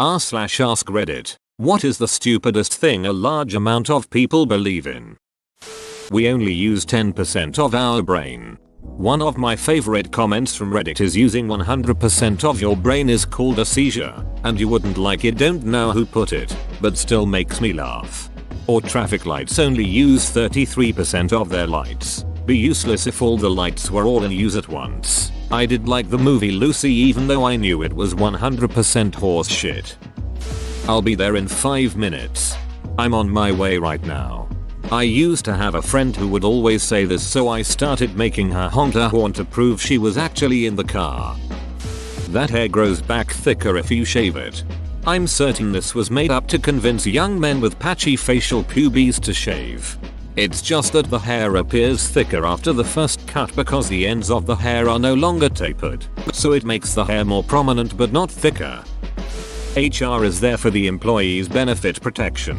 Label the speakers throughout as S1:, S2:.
S1: r/ask Reddit. What is the stupidest thing a large amount of people believe in? We only use 10% of our brain. One of my favorite comments from Reddit is using 100% of your brain is called a seizure, and you wouldn't like it. Don't know who put it, but still makes me laugh. Or traffic lights only use 33% of their lights. Be useless if all the lights were all in use at once. I did like the movie Lucy even though I knew it was 100% horse shit. I'll be there in 5 minutes. I'm on my way right now. I used to have a friend who would always say this, so I started making her honk her horn to prove she was actually in the car. That hair grows back thicker if you shave it. I'm certain this was made up to convince young men with patchy facial pubes to shave. It's just that the hair appears thicker after the first cut because the ends of the hair are no longer tapered, so it makes the hair more prominent but not thicker. HR is there for the employee's benefit protection.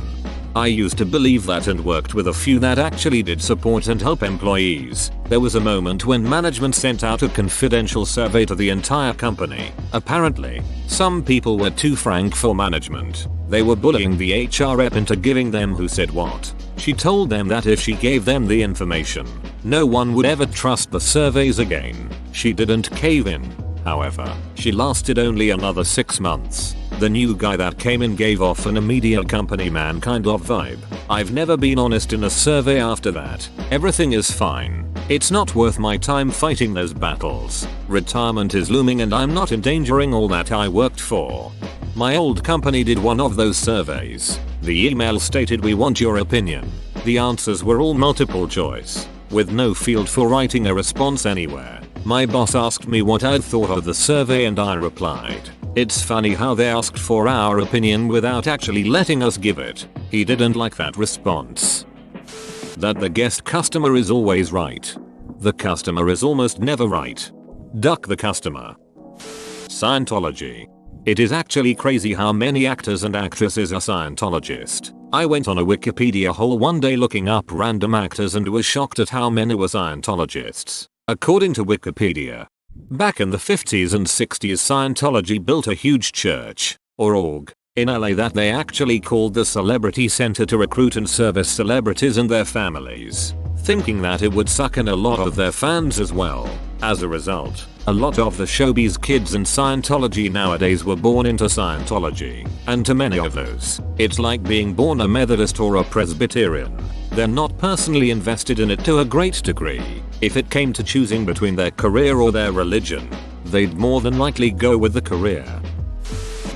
S1: I used to believe that and worked with a few that actually did support and help employees. There was a moment when management sent out a confidential survey to the entire company. Apparently, some people were too frank for management. They were bullying the HR rep into giving them who said what. She told them that if she gave them the information, no one would ever trust the surveys again. She didn't cave in. However, she lasted only another 6 months. The new guy that came in gave off an immediate company man kind of vibe. I've never been honest in a survey after that. Everything is fine. It's not worth my time fighting those battles. Retirement is looming and I'm not endangering all that I worked for. My old company did one of those surveys. The email stated, "We want your opinion." The answers were all multiple choice, with no field for writing a response anywhere. My boss asked me what I'd thought of the survey and I replied, "It's funny how they asked for our opinion without actually letting us give it." He didn't like that response. That the guest customer is always right. The customer is almost never right. Duck the customer. Scientology. It is actually crazy how many actors and actresses are Scientologists. I went on a Wikipedia hole one day looking up random actors and was shocked at how many were Scientologists. According to Wikipedia, back in the 50s and 60s, Scientology built a huge church, or org, in LA that they actually called the Celebrity Center to recruit and service celebrities and their families, thinking that it would suck in a lot of their fans as well. As a result, a lot of the showbiz kids in Scientology nowadays were born into Scientology, and to many of those, it's like being born a Methodist or a Presbyterian. They're not personally invested in it to a great degree. If it came to choosing between their career or their religion, they'd more than likely go with the career.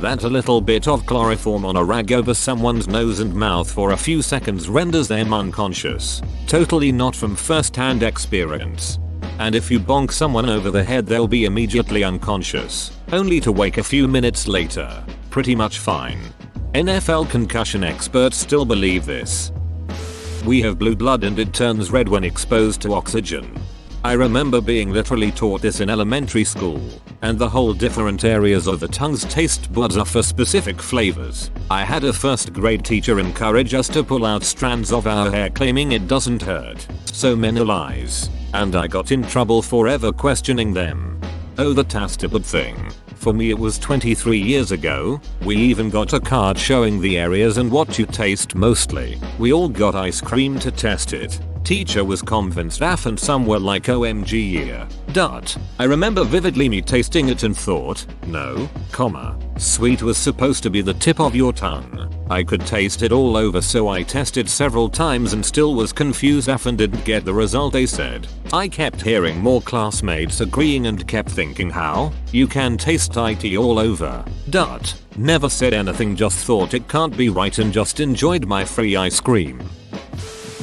S1: That a little bit of chloroform on a rag over someone's nose and mouth for a few seconds renders them unconscious. Totally not from first-hand experience. And if you bonk someone over the head, they'll be immediately unconscious, only to wake a few minutes later. Pretty much fine. NFL concussion experts still believe this. We have blue blood and it turns red when exposed to oxygen. I remember being literally taught this in elementary school, and the whole different areas of the tongue's taste buds are for specific flavors. I had a first grade teacher encourage us to pull out strands of our hair claiming it doesn't hurt. So many lies. And I got in trouble for ever questioning them. Oh, the tastable thing. For me it was 23 years ago. We even got a card showing the areas and what you taste mostly. We all got ice cream to test it. Teacher was convinced AF and some were like OMG yeah. I remember vividly me tasting it and thought, no, sweet was supposed to be the tip of your tongue. I could taste it all over, so I tested several times and still was confused AF and didn't get the result they said. I kept hearing more classmates agreeing and kept thinking, how? You can taste IT all over. Never said anything, just thought it can't be right and just enjoyed my free ice cream.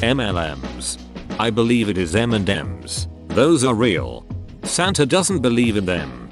S1: MLMs. I believe it is M&Ms. Those are real. Santa doesn't believe in them.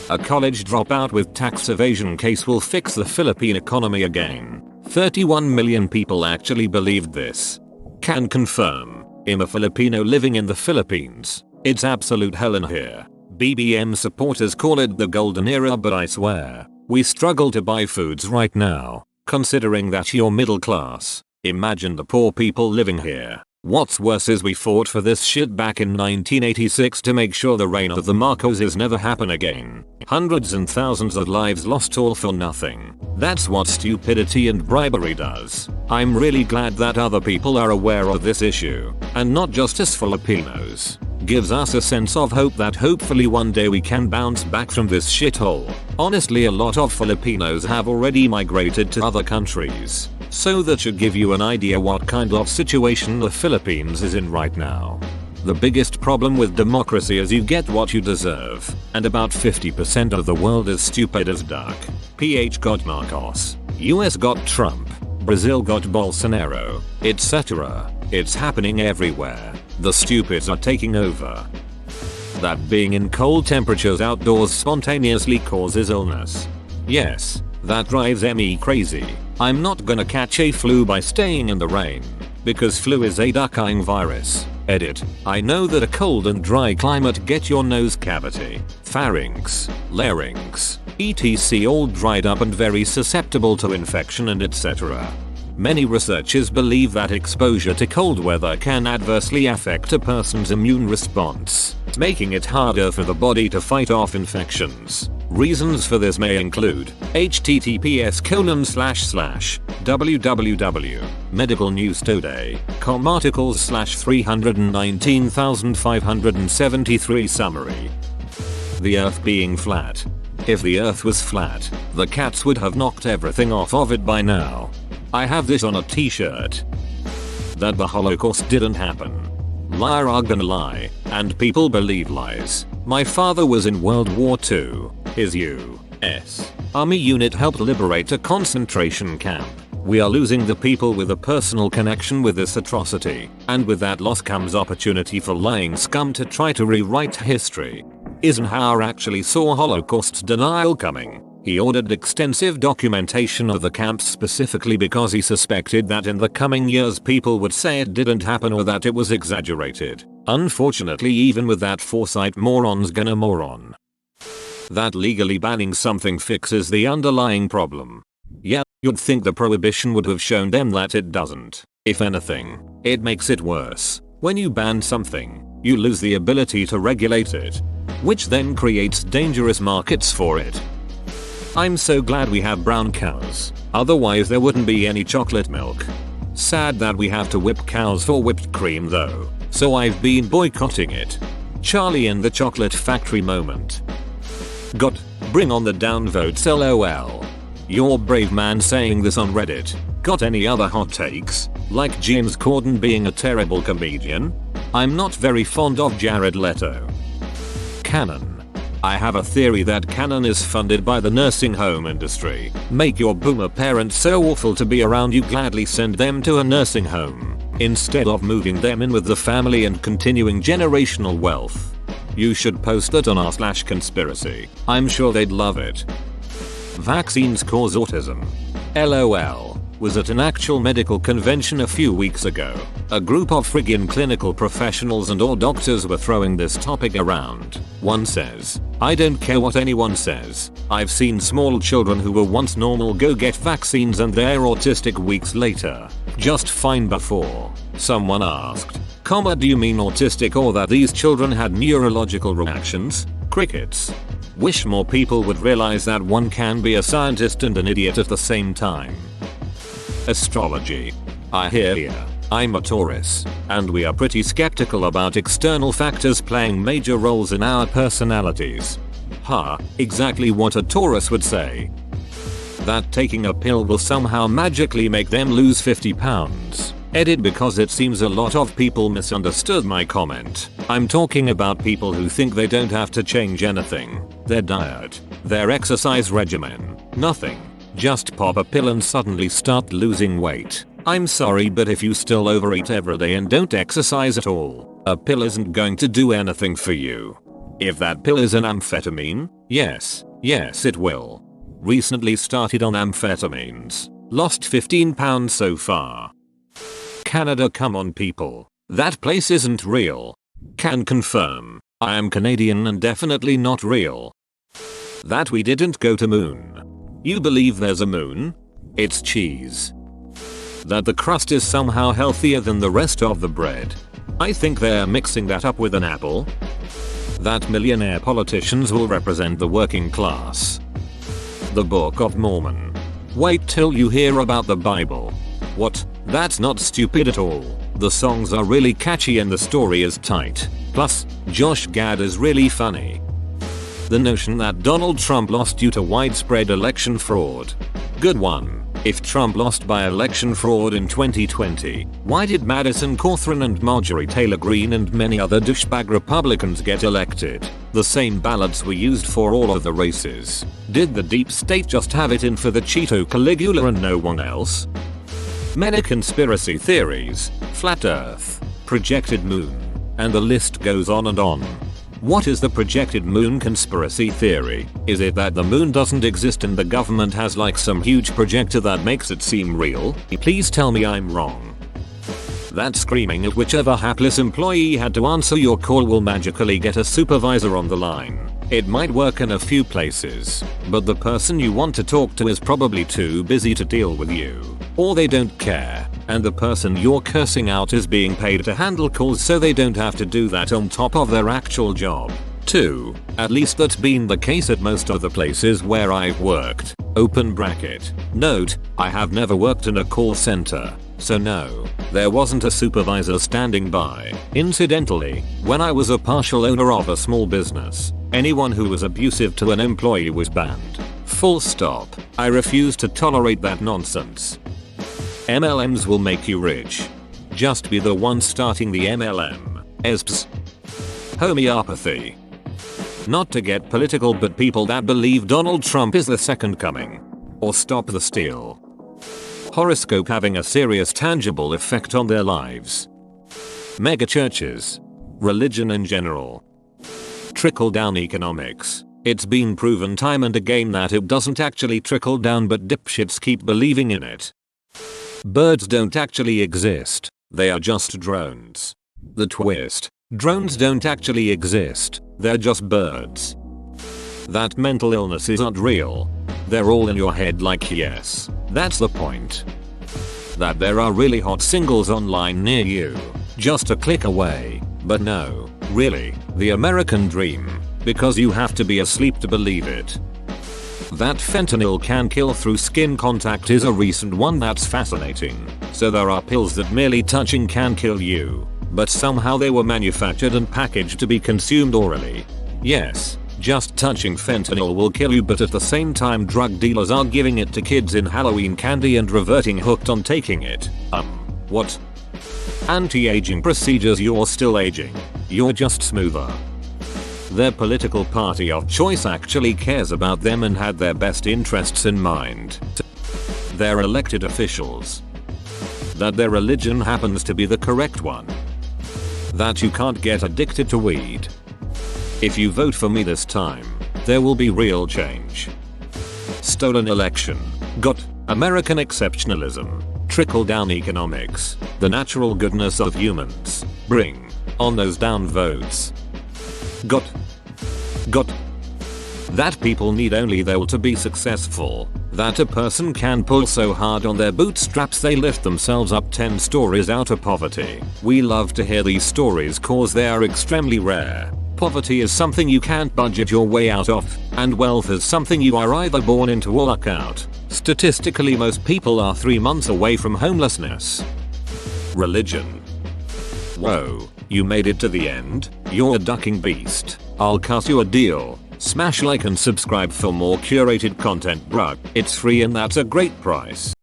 S1: A college dropout with tax evasion case will fix the Philippine economy again. 31 million people actually believed this. Can confirm. I'm a Filipino living in the Philippines. It's absolute hell in here. BBM supporters call it the golden era, but I swear, we struggle to buy foods right now. Considering that you're middle class, imagine the poor people living here. What's worse is we fought for this shit back in 1986 to make sure the reign of the Marcoses never happen again. Hundreds and thousands of lives lost all for nothing. That's what stupidity and bribery does. I'm really glad that other people are aware of this issue, and not just us Filipinos. Gives us a sense of hope that hopefully one day we can bounce back from this shithole. Honestly, a lot of Filipinos have already migrated to other countries, so that should give you an idea what kind of situation the Philippines is in right now. The biggest problem with democracy is you get what you deserve, and about 50% of the world is stupid as duck. PH got Marcos, US got Trump, Brazil got Bolsonaro, etc. It's happening everywhere. The stupids are taking over. That being in cold temperatures outdoors spontaneously causes illness. Yes, that drives me crazy. I'm not gonna catch a flu by staying in the rain, because flu is a ducking virus. Edit. I know that a cold and dry climate get your nose cavity, pharynx, larynx, etc. all dried up and very susceptible to infection and etc. Many researchers believe that exposure to cold weather can adversely affect a person's immune response, making it harder for the body to fight off infections. Reasons for this may include https://www.medicalnewstoday.com articles/319,573 summary. The Earth being flat. If the Earth was flat, the cats would have knocked everything off of it by now. I have this on a t-shirt. That the Holocaust didn't happen. Liar are gonna lie, and people believe lies. My father was in World War II. His U.S. Army unit helped liberate a concentration camp. We are losing the people with a personal connection with this atrocity, and with that loss comes opportunity for lying scum to try to rewrite history. Eisenhower actually saw Holocaust denial coming. He ordered extensive documentation of the camps specifically because he suspected that in the coming years people would say it didn't happen or that it was exaggerated. Unfortunately, even with that foresight, morons gonna moron. That legally banning something fixes the underlying problem. Yeah, you'd think the prohibition would have shown them that it doesn't. If anything, it makes it worse. When you ban something, you lose the ability to regulate it, which then creates dangerous markets for it. I'm so glad we have brown cows, otherwise there wouldn't be any chocolate milk. Sad that we have to whip cows for whipped cream though, so I've been boycotting it. Charlie in the Chocolate Factory moment. God, bring on the downvotes lol. You're brave man saying this on Reddit. Got any other hot takes? Like James Corden being a terrible comedian? I'm not very fond of Jared Leto. Canon. I have a theory that Canon is funded by the nursing home industry. Make your boomer parents so awful to be around you gladly send them to a nursing home, instead of moving them in with the family and continuing generational wealth. You should post that on r/conspiracy. I'm sure they'd love it. Vaccines cause autism. LOL. Was at an actual medical convention a few weeks ago. A group of friggin' clinical professionals and or doctors were throwing this topic around. One says, I don't care what anyone says. I've seen small children who were once normal go get vaccines and they're autistic weeks later. Just fine before. Someone asked, do you mean autistic or that these children had neurological reactions? Crickets. Wish more people would realize that one can be a scientist and an idiot at the same time. Astrology. I hear ya. I'm a Taurus, and we are pretty skeptical about external factors playing major roles in our personalities. Exactly what a Taurus would say. That taking a pill will somehow magically make them lose 50 pounds. Edit because it seems a lot of people misunderstood my comment. I'm talking about people who think they don't have to change anything. Their diet, their exercise regimen, nothing. Just pop a pill and suddenly start losing weight. I'm sorry, but if you still overeat every day and don't exercise at all, a pill isn't going to do anything for you. If that pill is an amphetamine, yes it will. Recently started on amphetamines. Lost 15 pounds so far. Canada, come on people. That place isn't real. Can confirm. I am Canadian and definitely not real. That we didn't go to moon. You believe there's a moon? It's cheese. That the crust is somehow healthier than the rest of the bread. I think they're mixing that up with an apple. That millionaire politicians will represent the working class. The Book of Mormon. Wait till you hear about the Bible. What? That's not stupid at all. The songs are really catchy and the story is tight. Plus, Josh Gad is really funny. The notion that Donald Trump lost due to widespread election fraud. Good one. If Trump lost by election fraud in 2020, why did Madison Cawthorn and Marjorie Taylor Greene and many other douchebag Republicans get elected? The same ballots were used for all of the races. Did the deep state just have it in for the Cheeto Caligula and no one else? Many conspiracy theories, flat earth, projected moon, and the list goes on and on. What is the projected moon conspiracy theory? Is it that the moon doesn't exist and the government has like some huge projector that makes it seem real? Please tell me I'm wrong. That screaming at whichever hapless employee had to answer your call will magically get a supervisor on the line. It might work in a few places, but the person you want to talk to is probably too busy to deal with you. Or they don't care, and the person you're cursing out is being paid to handle calls so they don't have to do that on top of their actual job. 2. At least that's been the case at most of the places where I've worked. Open bracket. Note, I have never worked in a call center. So no, there wasn't a supervisor standing by. Incidentally, when I was a partial owner of a small business, anyone who was abusive to an employee was banned. Full stop. I refuse to tolerate that nonsense. MLMs will make you rich. Just be the one starting the MLM. ESPs. Homeopathy. Not to get political, but people that believe Donald Trump is the second coming. Or stop the steal. Horoscope having a serious tangible effect on their lives. Mega churches. Religion in general. Trickle-down economics. It's been proven time and again that it doesn't actually trickle down, but dipshits keep believing in it. Birds don't actually exist. They are just drones. The twist. Drones don't actually exist. They're just birds. That mental illnesses aren't real. They're all in your head, like, yes. That's the point. That there are really hot singles online near you. Just a click away. But no, really, the American dream. Because you have to be asleep to believe it. That fentanyl can kill through skin contact is a recent one that's fascinating. So there are pills that merely touching can kill you. But somehow they were manufactured and packaged to be consumed orally. Yes, just touching fentanyl will kill you, but at the same time drug dealers are giving it to kids in Halloween candy and reverting hooked on taking it. What? Anti-aging procedures? You're still aging. You're just smoother. Their political party of choice actually cares about them and had their best interests in mind. Their elected officials. That their religion happens to be the correct one. That you can't get addicted to weed. If you vote for me this time, there will be real change. Stolen election. Got American exceptionalism. Trickle-down economics. The natural goodness of humans. Bring on those down votes. Got that people need only their will to be successful. That a person can pull so hard on their bootstraps they lift themselves up 10 stories out of poverty. We love to hear these stories cause they are extremely rare. Poverty is something you can't budget your way out of, and wealth is something you are either born into or luck out. Statistically, most people are 3 months away from homelessness. Religion. Whoa, you made it to the end? You're a ducking beast. I'll cut you a deal. Smash like and subscribe for more curated content, bruh. It's free and that's a great price.